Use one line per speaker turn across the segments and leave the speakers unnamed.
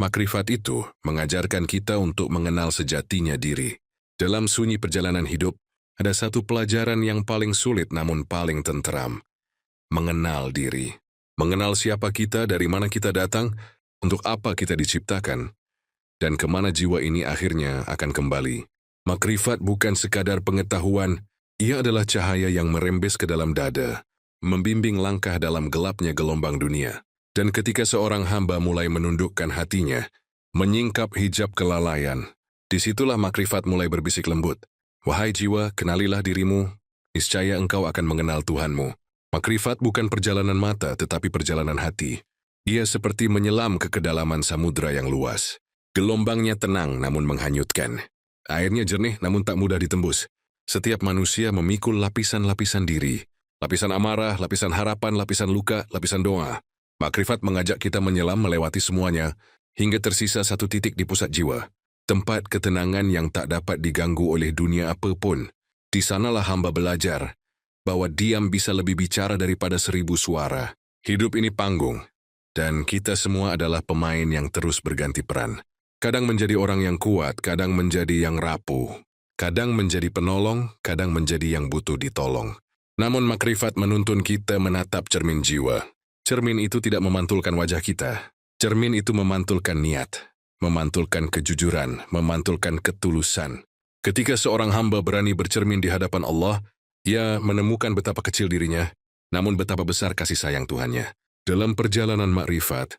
Makrifat itu mengajarkan kita untuk mengenal sejatinya diri. Dalam sunyi perjalanan hidup, ada satu pelajaran yang paling sulit namun paling tenteram. Mengenal diri. Mengenal siapa kita, dari mana kita datang, untuk apa kita diciptakan, dan kemana jiwa ini akhirnya akan kembali. Makrifat bukan sekadar pengetahuan, ia adalah cahaya yang merembes ke dalam dada, membimbing langkah dalam gelapnya gelombang dunia. Dan ketika seorang hamba mulai menundukkan hatinya, menyingkap hijab kelalaian, disitulah makrifat mulai berbisik lembut. Wahai jiwa, kenalilah dirimu, niscaya engkau akan mengenal Tuhanmu. Makrifat bukan perjalanan mata, tetapi perjalanan hati. Ia seperti menyelam ke kedalaman samudra yang luas. Gelombangnya tenang namun menghanyutkan. Airnya jernih namun tak mudah ditembus. Setiap manusia memikul lapisan-lapisan diri. Lapisan amarah, lapisan harapan, lapisan luka, lapisan doa. Makrifat mengajak kita menyelam melewati semuanya, hingga tersisa satu titik di pusat jiwa. Tempat ketenangan yang tak dapat diganggu oleh dunia apapun. Di sanalah hamba belajar bahwa diam bisa lebih bicara daripada 1000 suara. Hidup ini panggung, dan kita semua adalah pemain yang terus berganti peran. Kadang menjadi orang yang kuat, kadang menjadi yang rapuh. Kadang menjadi penolong, kadang menjadi yang butuh ditolong. Namun makrifat menuntun kita menatap cermin jiwa. Cermin itu tidak memantulkan wajah kita. Cermin itu memantulkan niat, memantulkan kejujuran, memantulkan ketulusan. Ketika seorang hamba berani bercermin di hadapan Allah, ia menemukan betapa kecil dirinya, namun betapa besar kasih sayang Tuhannya. Dalam perjalanan makrifat,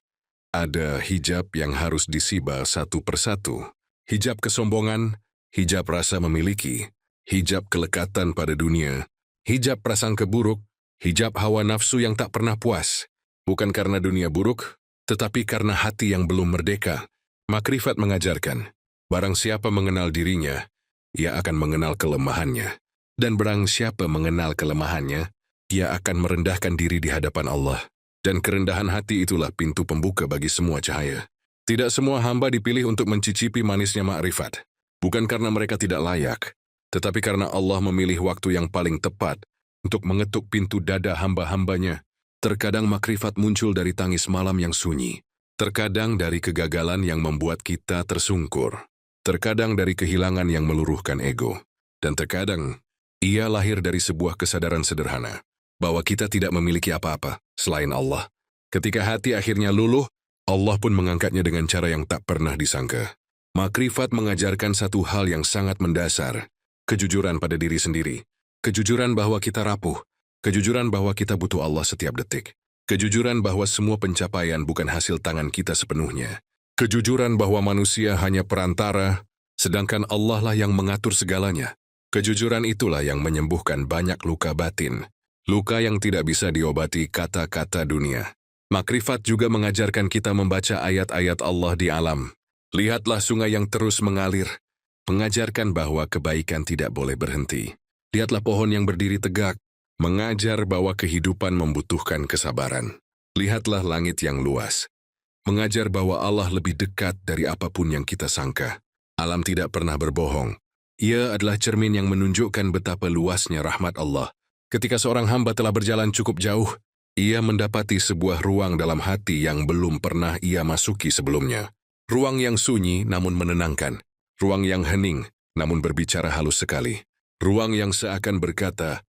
ada hijab yang harus disiba satu persatu. Hijab kesombongan, hijab rasa memiliki, hijab kelekatan pada dunia, hijab prasangka buruk, hijab hawa nafsu yang tak pernah puas. Bukan karena dunia buruk, tetapi karena hati yang belum merdeka. Makrifat mengajarkan, barang siapa mengenal dirinya, ia akan mengenal kelemahannya. Dan barang siapa mengenal kelemahannya, ia akan merendahkan diri di hadapan Allah. Dan kerendahan hati itulah pintu pembuka bagi semua cahaya. Tidak semua hamba dipilih untuk mencicipi manisnya makrifat. Bukan karena mereka tidak layak, tetapi karena Allah memilih waktu yang paling tepat untuk mengetuk pintu dada hamba-hambanya. Terkadang makrifat muncul dari tangis malam yang sunyi. Terkadang dari kegagalan yang membuat kita tersungkur. Terkadang dari kehilangan yang meluruhkan ego. Dan terkadang ia lahir dari sebuah kesadaran sederhana, bahwa kita tidak memiliki apa-apa selain Allah. Ketika hati akhirnya luluh, Allah pun mengangkatnya dengan cara yang tak pernah disangka. Makrifat mengajarkan satu hal yang sangat mendasar, kejujuran pada diri sendiri. Kejujuran bahwa kita rapuh, kejujuran bahwa kita butuh Allah setiap detik. Kejujuran bahwa semua pencapaian bukan hasil tangan kita sepenuhnya. Kejujuran bahwa manusia hanya perantara, sedangkan Allah lah yang mengatur segalanya. Kejujuran itulah yang menyembuhkan banyak luka batin, luka yang tidak bisa diobati kata-kata dunia. Makrifat juga mengajarkan kita membaca ayat-ayat Allah di alam. Lihatlah sungai yang terus mengalir, mengajarkan bahwa kebaikan tidak boleh berhenti. Lihatlah pohon yang berdiri tegak, mengajar bahwa kehidupan membutuhkan kesabaran. Lihatlah langit yang luas, mengajar bahwa Allah lebih dekat dari apapun yang kita sangka. Alam tidak pernah berbohong. Ia adalah cermin yang menunjukkan betapa luasnya rahmat Allah. Ketika seorang hamba telah berjalan cukup jauh, ia mendapati sebuah ruang dalam hati yang belum pernah ia masuki sebelumnya. Ruang yang sunyi namun menenangkan. Ruang yang hening namun berbicara halus sekali. Ruang yang seakan berkata,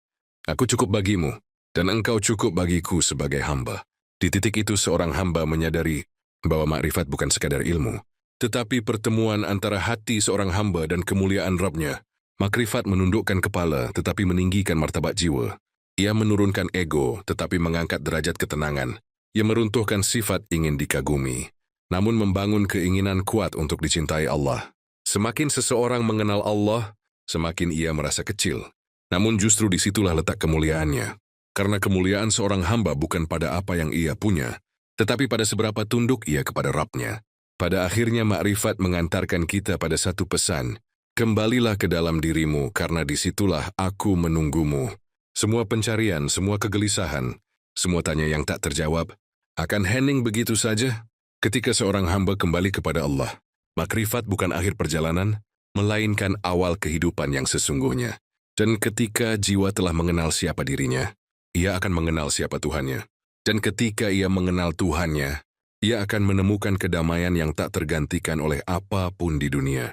"Aku cukup bagimu, dan engkau cukup bagiku sebagai hamba." Di titik itu seorang hamba menyadari bahwa makrifat bukan sekadar ilmu, tetapi pertemuan antara hati seorang hamba dan kemuliaan Rabb-Nya. Makrifat menundukkan kepala tetapi meninggikan martabat jiwa. Ia menurunkan ego tetapi mengangkat derajat ketenangan. Ia meruntuhkan sifat ingin dikagumi, namun membangun keinginan kuat untuk dicintai Allah. Semakin seseorang mengenal Allah, semakin ia merasa kecil. Namun justru disitulah letak kemuliaannya. Karena kemuliaan seorang hamba bukan pada apa yang ia punya, tetapi pada seberapa tunduk ia kepada Rabb-Nya. Pada akhirnya makrifat mengantarkan kita pada satu pesan, kembalilah ke dalam dirimu karena disitulah aku menunggumu. Semua pencarian, semua kegelisahan, semua tanya yang tak terjawab, akan hening begitu saja ketika seorang hamba kembali kepada Allah. Makrifat bukan akhir perjalanan, melainkan awal kehidupan yang sesungguhnya. Dan ketika jiwa telah mengenal siapa dirinya, ia akan mengenal siapa Tuhannya. Dan ketika ia mengenal Tuhannya, ia akan menemukan kedamaian yang tak tergantikan oleh apapun di dunia.